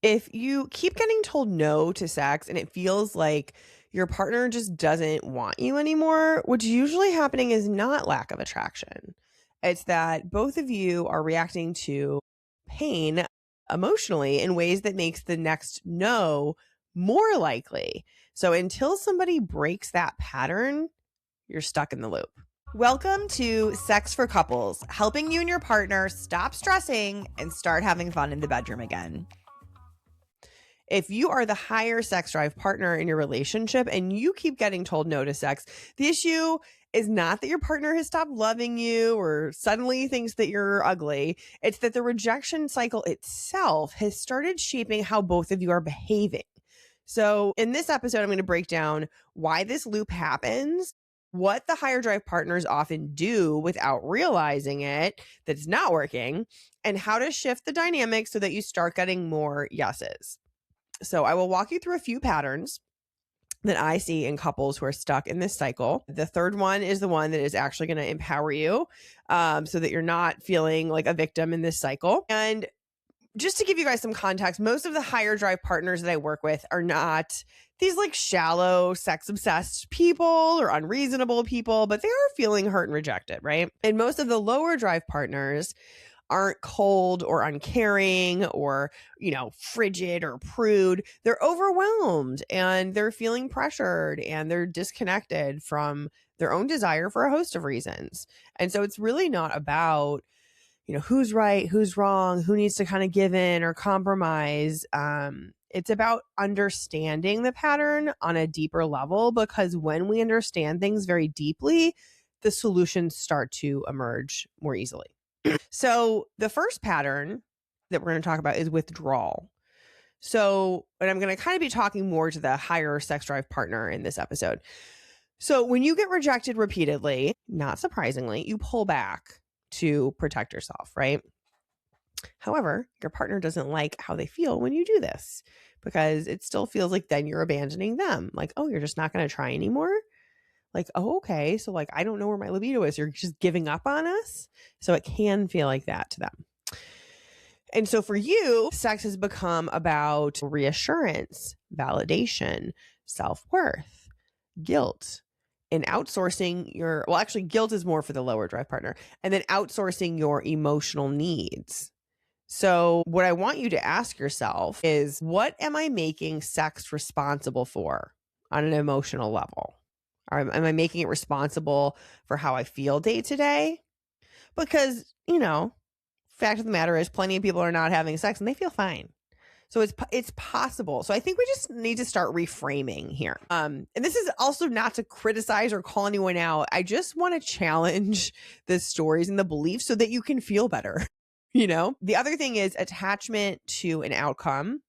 If you keep getting told no to sex and it feels like your partner just doesn't want you anymore, what's usually happening is not lack of attraction. It's that both of you are reacting to pain emotionally in ways that makes the next no more likely. So until somebody breaks that pattern, you're stuck in the loop. Welcome to Sex for Couples, helping you and your partner stop stressing and start having fun in the bedroom again. If you are the higher sex drive partner in your relationship and you keep getting told no to sex, the issue is not that your partner has stopped loving you or suddenly thinks that you're ugly. It's that the rejection cycle itself has started shaping how both of you are behaving. So in this episode, I'm going to break down why this loop happens, what the higher drive partners often do without realizing it that's not working, and how to shift the dynamic so that you start getting more yeses. So I will walk you through a few patterns that I see in couples who are stuck in this cycle. The third one is the one that is actually going to empower you so that you're not feeling like a victim in this cycle. And just to give you guys some context, most of the higher drive partners that I work with are not these like shallow, sex obsessed people or unreasonable people, but they are feeling hurt and rejected, right? And most of the lower drive partners aren't cold or uncaring or, frigid or prude. They're overwhelmed and they're feeling pressured and they're disconnected from their own desire for a host of reasons. And so it's really not about, who's right, who's wrong, who needs to kind of give in or compromise. It's about understanding the pattern on a deeper level, because when we understand things very deeply, the solutions start to emerge more easily. So the first pattern that we're going to talk about is withdrawal. So, and I'm going to kind of be talking more to the higher sex drive partner in this episode. So when you get rejected repeatedly, not surprisingly, you pull back to protect yourself, right? However, your partner doesn't like how they feel when you do this, because it still feels like then you're abandoning them. Like, oh, you're just not going to try anymore? Like, oh, okay. So like, I don't know where my libido is. You're just giving up on us. So it can feel like that to them. And so for you, sex has become about reassurance, validation, self-worth, guilt, and outsourcing actually guilt is more for the lower drive partner, and then outsourcing your emotional needs. So what I want you to ask yourself is, what am I making sex responsible for on an emotional level? Or am I making it responsible for how I feel day to day? Because, fact of the matter is plenty of people are not having sex and they feel fine. So it's possible. So I think we just need to start reframing here. And this is also not to criticize or call anyone out. I just want to challenge the stories and the beliefs so that you can feel better. The other thing is attachment to an outcome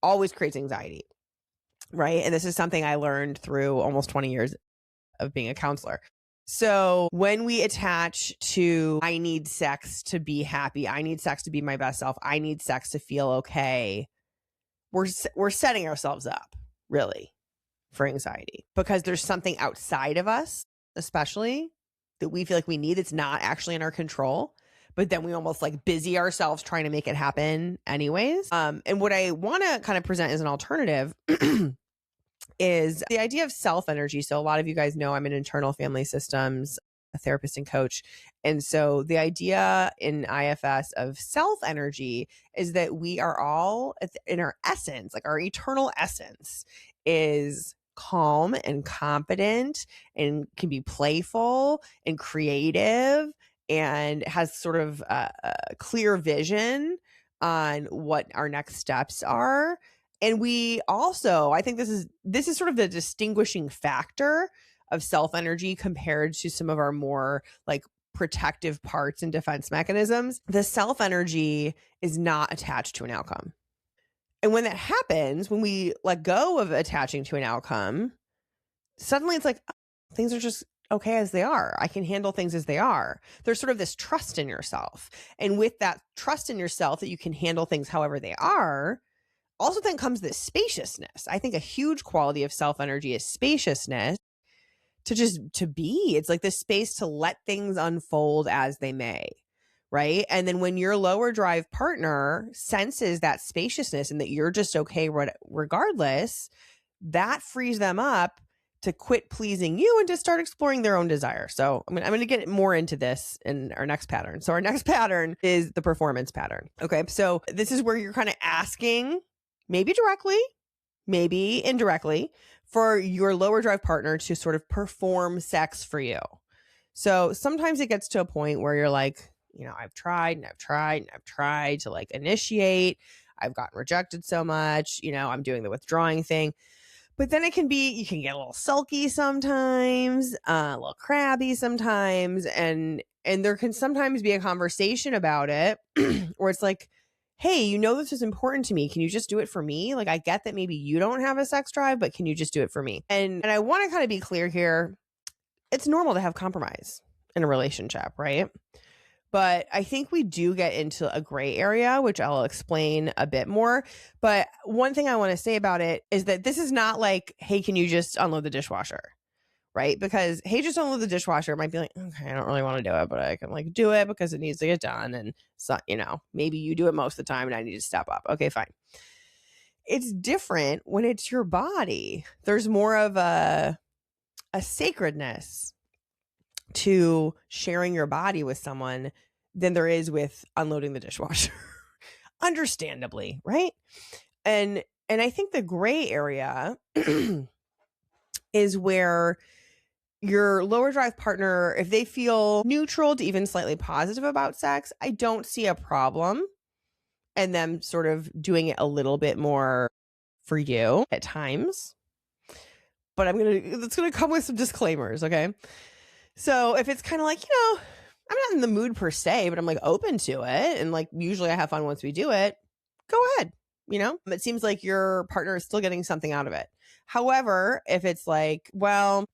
always creates anxiety, right? And this is something I learned through almost 20 years of being a counselor. So when we attach to, I need sex to be happy, I need sex to be my best self, I need sex to feel okay, we're setting ourselves up really for anxiety, because there's something outside of us, especially, that we feel like we need that's not actually in our control. But then we almost like busy ourselves trying to make it happen anyways. And what I want to kind of present as an alternative is the idea of self energy. So a lot of you guys know I'm an internal family systems, a therapist and coach. And so the idea in IFS of self energy is that we are all in our essence, like our eternal essence is calm and competent and can be playful and creative and has sort of a clear vision on what our next steps are. And we also, I think this is sort of the distinguishing factor of self energy compared to some of our more like protective parts and defense mechanisms. The self energy is not attached to an outcome. And when that happens, when we let go of attaching to an outcome, suddenly it's like, oh, things are just okay as they are. I can handle things as they are. There's sort of this trust in yourself. And with that trust in yourself that you can handle things however they are, also then comes this spaciousness. I think a huge quality of self energy is spaciousness, to be. It's like this space to let things unfold as they may, right? And then when your lower drive partner senses that spaciousness and that you're just okay regardless, that frees them up to quit pleasing you and to start exploring their own desire. So I'm going to get more into this in our next pattern. So our next pattern is the performance pattern. Okay. So this is where you're kind of asking, maybe directly, maybe indirectly, for your lower drive partner to sort of perform sex for you. So sometimes it gets to a point where you're like, I've tried and I've tried and I've tried to like initiate. I've gotten rejected so much, I'm doing the withdrawing thing. But then you can get a little sulky sometimes, a little crabby sometimes. And there can sometimes be a conversation about it where it's like, hey, this is important to me. Can you just do it for me? Like, I get that maybe you don't have a sex drive, but can you just do it for me? And I want to kind of be clear here. It's normal to have compromise in a relationship, right? But I think we do get into a gray area, which I'll explain a bit more. But one thing I want to say about it is that this is not like, hey, can you just unload the dishwasher? Right? Because, hey, just unload the dishwasher might be like, okay, I don't really want to do it, but I can like do it because it needs to get done. And so, maybe you do it most of the time and I need to step up. Okay, fine. It's different when it's your body. There's more of a sacredness to sharing your body with someone than there is with unloading the dishwasher. Understandably, right? And I think the gray area is where your lower drive partner, if they feel neutral to even slightly positive about sex, I don't see a problem in them sort of doing it a little bit more for you at times. But it's gonna come with some disclaimers, okay? So if it's kind of like, I'm not in the mood per se, but I'm like open to it. And like, usually I have fun once we do it. Go ahead. It seems like your partner is still getting something out of it. However, if it's like, well,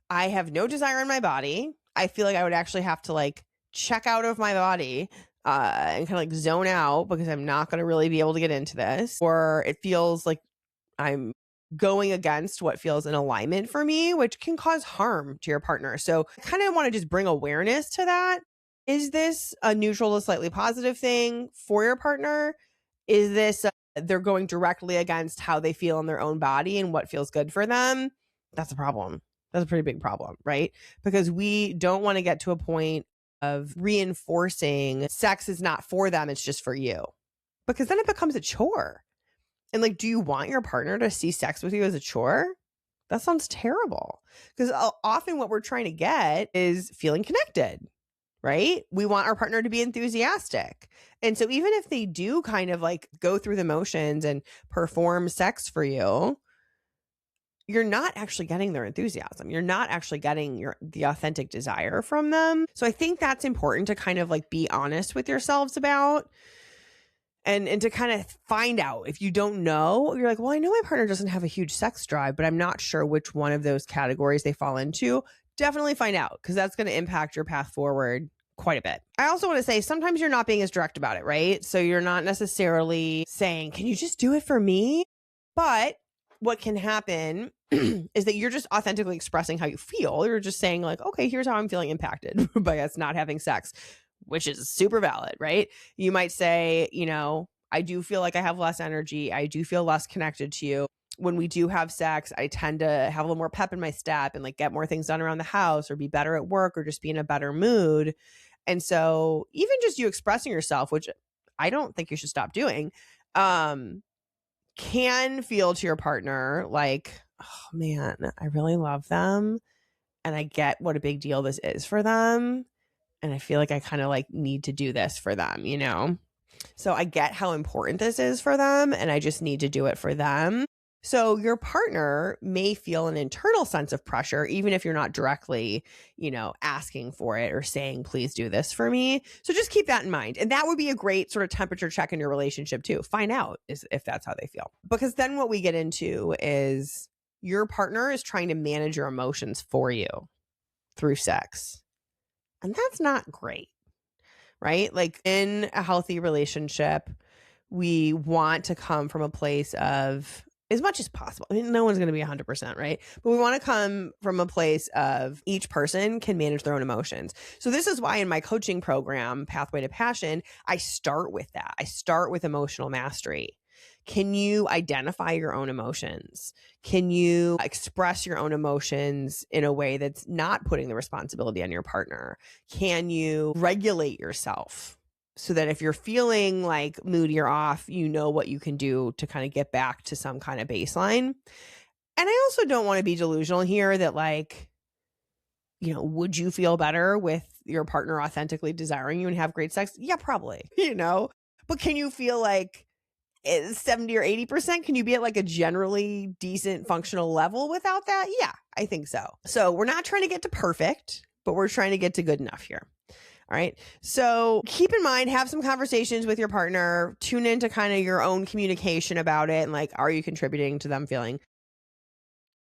I have no desire in my body. I feel like I would actually have to like check out of my body and kind of like zone out because I'm not going to really be able to get into this. Or it feels like I'm going against what feels in alignment for me, which can cause harm to your partner. So I kind of want to just bring awareness to that. Is this a neutral to slightly positive thing for your partner? Is this they're going directly against how they feel in their own body and what feels good for them? That's a problem. That's a pretty big problem, right? Because we don't want to get to a point of reinforcing sex is not for them, it's just for you. Because then it becomes a chore. And like, do you want your partner to see sex with you as a chore? That sounds terrible. Because often what we're trying to get is feeling connected, right? We want our partner to be enthusiastic. And so even if they do kind of like go through the motions and perform sex for you, you're not actually getting their enthusiasm. You're not actually getting the authentic desire from them. So I think that's important to kind of like be honest with yourselves about. And to kind of find out if you don't know, you're like, well, I know my partner doesn't have a huge sex drive, but I'm not sure which one of those categories they fall into. Definitely find out because that's going to impact your path forward quite a bit. I also want to say sometimes you're not being as direct about it, right? So you're not necessarily saying, can you just do it for me? But what can happen is that you're just authentically expressing how you feel. You're just saying like, okay, here's how I'm feeling impacted by us not having sex, which is super valid, right? You might say, I do feel like I have less energy. I do feel less connected to you. When we do have sex, I tend to have a little more pep in my step and like get more things done around the house or be better at work or just be in a better mood. And so even just you expressing yourself, which I don't think you should stop doing, can feel to your partner like, oh man, I really love them. And I get what a big deal this is for them. And I feel like I kind of like need to do this for them, So I get how important this is for them and I just need to do it for them. So your partner may feel an internal sense of pressure, even if you're not directly, asking for it or saying, please do this for me. So just keep that in mind. And that would be a great sort of temperature check in your relationship too. Find out if that's how they feel. Because then what we get into is your partner is trying to manage your emotions for you through sex. And that's not great, right? Like in a healthy relationship, we want to come from a place of as much as possible. I mean, no one's going to be 100%, right? But we want to come from a place of each person can manage their own emotions. So this is why in my coaching program, Pathway to Passion, I start with that. I start with emotional mastery. Can you identify your own emotions? Can you express your own emotions in a way that's not putting the responsibility on your partner? Can you regulate yourself so that if you're feeling like moody or off, you know what you can do to kind of get back to some kind of baseline? And I also don't want to be delusional here that like, you know, would you feel better with your partner authentically desiring you and have great sex? Yeah, probably, you know, but can you feel like 70 or 80%? Can you be at like a generally decent functional level without that? Yeah, I think so. So we're not trying to get to perfect, but we're trying to get to good enough here. All right. So keep in mind, have some conversations with your partner, tune into kind of your own communication about it. And like, are you contributing to them feeling?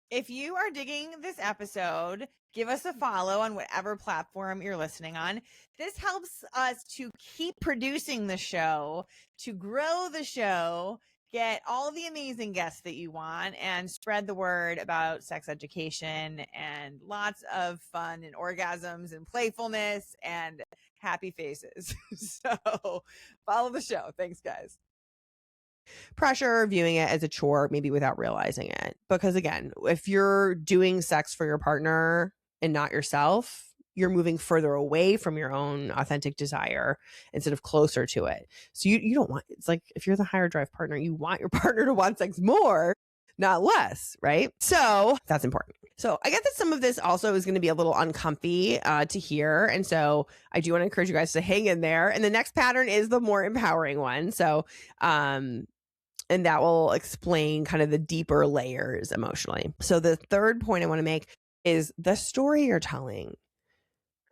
If you are digging this episode, give us a follow on whatever platform you're listening on. This helps us to keep producing the show, to grow the show, get all the amazing guests that you want, and spread the word about sex education and lots of fun and orgasms and playfulness and happy faces. So follow the show. Thanks, guys. Pressure, viewing it as a chore, maybe without realizing it. Because again, if you're doing sex for your partner and not yourself, you're moving further away from your own authentic desire instead of closer to it. So you don't want, it's like if you're the higher drive partner, you want your partner to want sex more, not less, right? So that's important. So I get that some of this also is going to be a little uncomfy to hear. And so I do want to encourage you guys to hang in there. And the next pattern is the more empowering one. So, and that will explain kind of the deeper layers emotionally. So the third point I want to make is the story you're telling.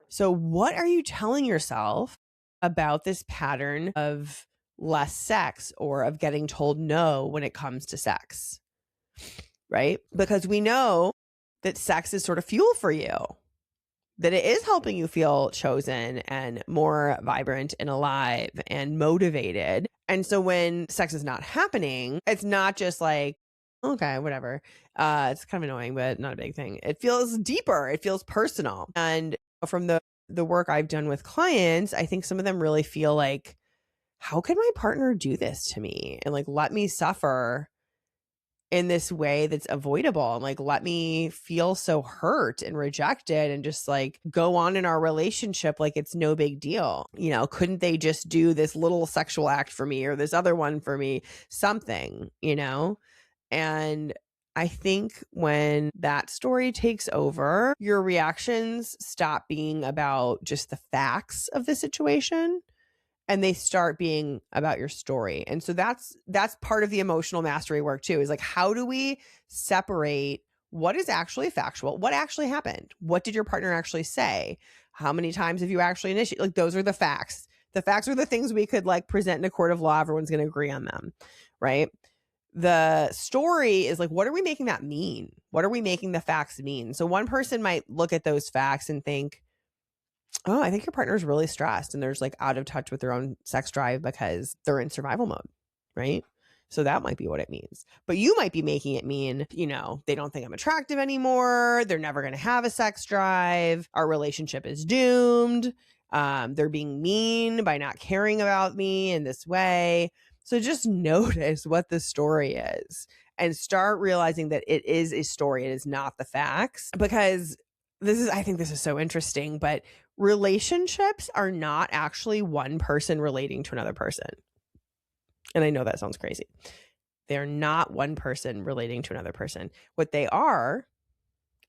So what are you telling yourself about this pattern of less sex or of getting told no when it comes to sex? Right? Because we know that sex is sort of fuel for you, that it is helping you feel chosen and more vibrant and alive and motivated. And so when sex is not happening, it's not just like, okay, whatever. It's kind of annoying, but not a big thing. It feels deeper. It feels personal. And from the work I've done with clients, I think some of them really feel like, how can my partner do this to me and like let me suffer in this way that's avoidable and like let me feel so hurt and rejected and just like go on in our relationship like it's no big deal. You know, couldn't they just do this little sexual act for me or this other one for me, something, you know? And I think when that story takes over, your reactions stop being about just the facts of the situation and they start being about your story. And so that's part of the emotional mastery work too, is like, how do we separate what is actually factual? What actually happened? What did your partner actually say? How many times have you actually initiated? Like, those are the facts. The facts are the things we could like present in a court of law. Everyone's going to agree on them, right? The story is like, what are we making that mean? What are we making the facts mean? So one person might look at those facts and think, oh, I think your partner's really stressed and there's like out of touch with their own sex drive because they're in survival mode, right? So that might be what it means. But you might be making it mean, you know, they don't think I'm attractive anymore. They're never going to have a sex drive. Our relationship is doomed. They're being mean by not caring about me in this way. So just notice what the story is and start realizing that it is a story. It is not the facts, because I think this is so interesting, but relationships are not actually one person relating to another person. And I know that sounds crazy. They're not one person relating to another person. What they are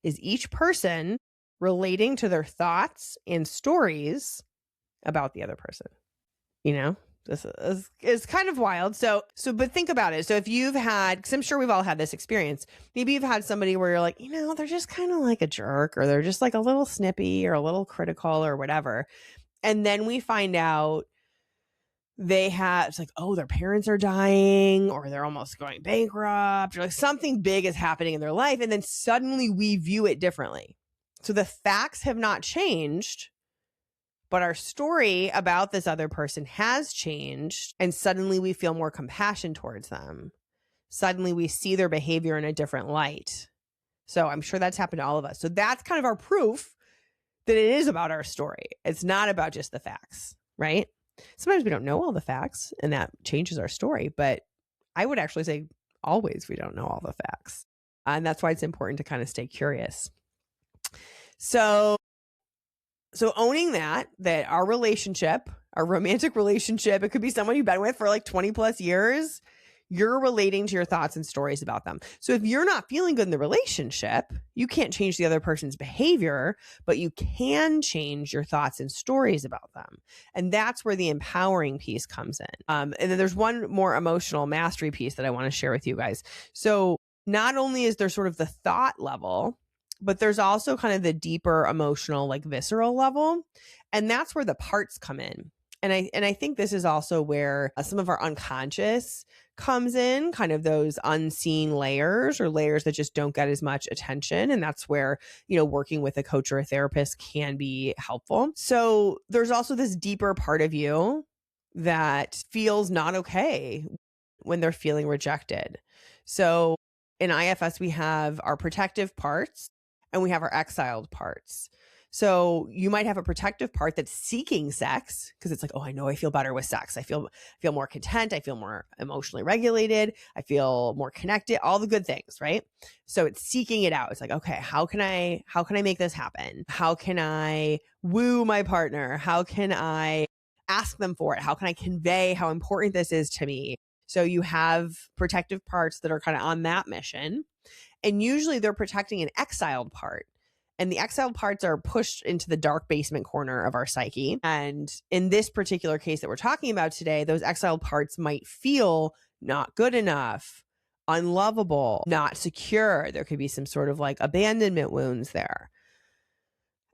is each person relating to their thoughts and stories about the other person. You know, this is kind of wild. So, but think about it. So if you've had, because I'm sure we've all had this experience, maybe you've had somebody where you're like, you know, they're just kind of like a jerk, or they're just like a little snippy or a little critical or whatever. And then we find out it's like, oh, their parents are dying or they're almost going bankrupt or like something big is happening in their life. And then suddenly we view it differently. So the facts have not changed, but our story about this other person has changed, and suddenly we feel more compassion towards them. suddenly we see their behavior in a different light. So I'm sure that's happened to all of us. So that's kind of our proof that it is about our story. It's not about just the facts, right? Sometimes we don't know all the facts and that changes our story, but I would actually say always we don't know all the facts. And that's why it's important to kind of stay curious. So owning that our relationship, our romantic relationship, it could be someone you've been with for like 20 plus years, you're relating to your thoughts and stories about them. So if you're not feeling good in the relationship, you can't change the other person's behavior, but you can change your thoughts and stories about them. And that's where the empowering piece comes in. And then there's one more emotional mastery piece that I want to share with you guys. So not only is there sort of the thought level, but there's also kind of the deeper emotional, like visceral level. And that's where the parts come in. And I think this is also where some of our unconscious comes in, kind of those unseen layers or layers that just don't get as much attention. And that's where, working with a coach or a therapist can be helpful. So there's also this deeper part of you that feels not okay when they're feeling rejected. So in IFS, we have our protective parts and we have our exiled parts. So you might have a protective part that's seeking sex because it's like, oh, I know I feel better with sex. I feel more content. I feel more emotionally regulated. I feel more connected, all the good things, right? So it's seeking it out. It's like, okay, how can I make this happen? How can I woo my partner? How can I ask them for it? How can I convey how important this is to me? So you have protective parts that are kind of on that mission. And usually they're protecting an exiled part. And the exiled parts are pushed into the dark basement corner of our psyche. And in this particular case that we're talking about today, those exiled parts might feel not good enough, unlovable, not secure. There could be some sort of like abandonment wounds there.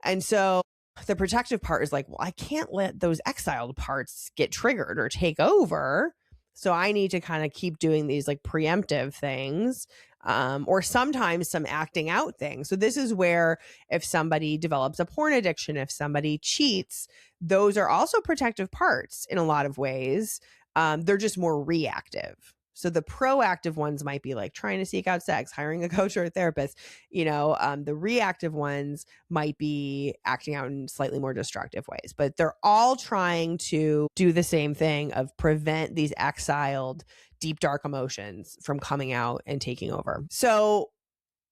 And so the protective part is like, well, I can't let those exiled parts get triggered or take over. So I need to kind of keep doing these like preemptive things. Or sometimes some acting out things. So this is where if somebody develops a porn addiction, if somebody cheats, those are also protective parts in a lot of ways. They're just more reactive. So the proactive ones might be like trying to seek out sex, hiring a coach or a therapist. The reactive ones might be acting out in slightly more destructive ways, but they're all trying to do the same thing of prevent these exiled deep, dark emotions from coming out and taking over. So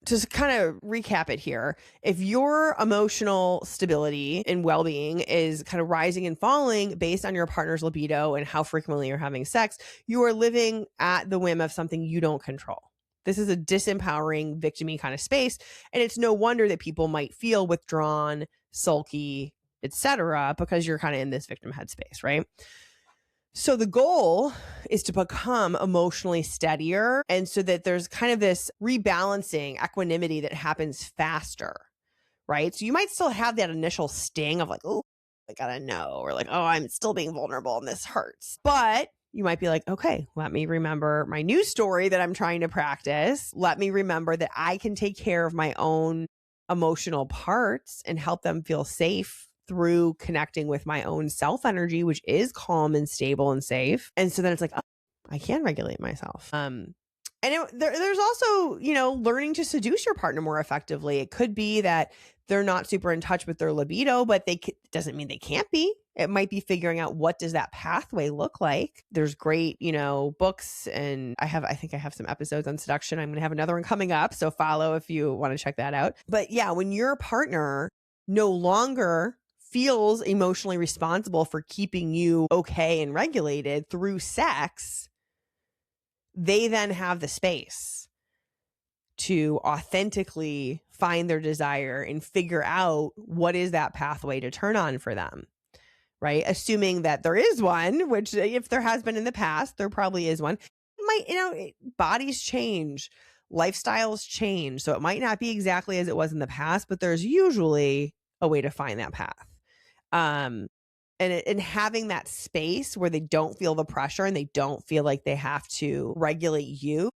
to kind of recap it here, if your emotional stability and well-being is kind of rising and falling based on your partner's libido and how frequently you're having sex, you are living at the whim of something you don't control. This is a disempowering, victim-y kind of space. And it's no wonder that people might feel withdrawn, sulky, etc., because you're kind of in this victim headspace, right? So the goal is to become emotionally steadier, and so that there's kind of this rebalancing equanimity that happens faster, right? So you might still have that initial sting of like, oh, I gotta know, or like, oh, I'm still being vulnerable and this hurts. But you might be like, okay, let me remember my new story that I'm trying to practice. Let me remember that I can take care of my own emotional parts and help them feel safe through connecting with my own self energy, which is calm and stable and safe. And so then it's like, oh, I can regulate myself. There's also, learning to seduce your partner more effectively. It could be that they're not super in touch with their libido, but doesn't mean they can't be. It might be figuring out what does that pathway look like. There's great, books, and I think I have some episodes on seduction. I'm going to have another one coming up, so follow if you want to check that out. But yeah, when your partner no longer feels emotionally responsible for keeping you okay and regulated through sex, they then have the space to authentically find their desire and figure out what is that pathway to turn on for them, right? Assuming that there is one, which if there has been in the past, there probably is one. Bodies change, lifestyles change. So it might not be exactly as it was in the past, but there's usually a way to find that path. And having that space where they don't feel the pressure and they don't feel like they have to regulate you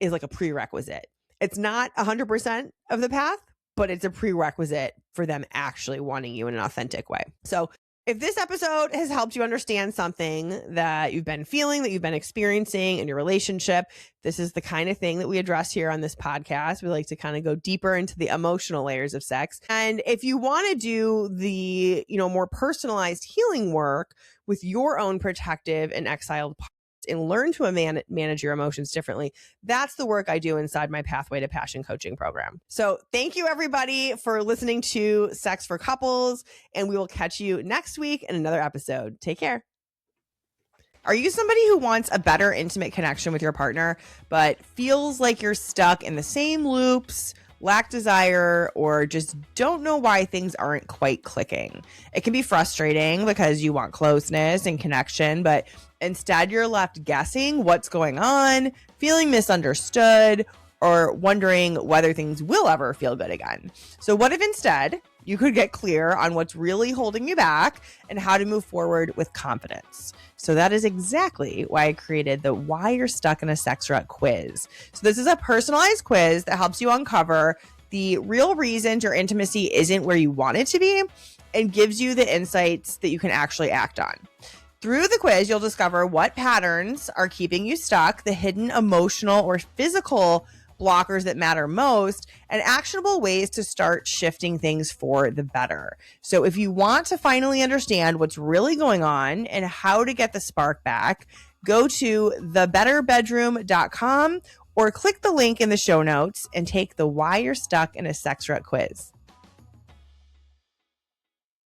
is like a prerequisite. It's not 100% of the path, but it's a prerequisite for them actually wanting you in an authentic way. So If this episode has helped you understand something that you've been feeling, that you've been experiencing in your relationship, this is the kind of thing that we address here on this podcast. We like to kind of go deeper into the emotional layers of sex. And if you want to do the, more personalized healing work with your own protective and exiled parts and learn to manage your emotions differently, that's the work I do inside my Pathway to Passion coaching program. So thank you, everybody, for listening to Sex for Couples, and we will catch you next week in another episode. Take care. Are you somebody who wants a better intimate connection with your partner, but feels like you're stuck in the same loops, lack desire, or just don't know why things aren't quite clicking? It can be frustrating because you want closeness and connection, but instead you're left guessing what's going on, feeling misunderstood, or wondering whether things will ever feel good again. So what if instead you could get clear on what's really holding you back and how to move forward with confidence? So that is exactly why I created the Why You're Stuck in a Sex Rut quiz. So this is a personalized quiz that helps you uncover the real reasons your intimacy isn't where you want it to be and gives you the insights that you can actually act on. Through the quiz, you'll discover what patterns are keeping you stuck, the hidden emotional or physical blockers that matter most, and actionable ways to start shifting things for the better. So if you want to finally understand what's really going on and how to get the spark back, go to thebetterbedroom.com or click the link in the show notes and take the Why You're Stuck in a Sex Rut quiz.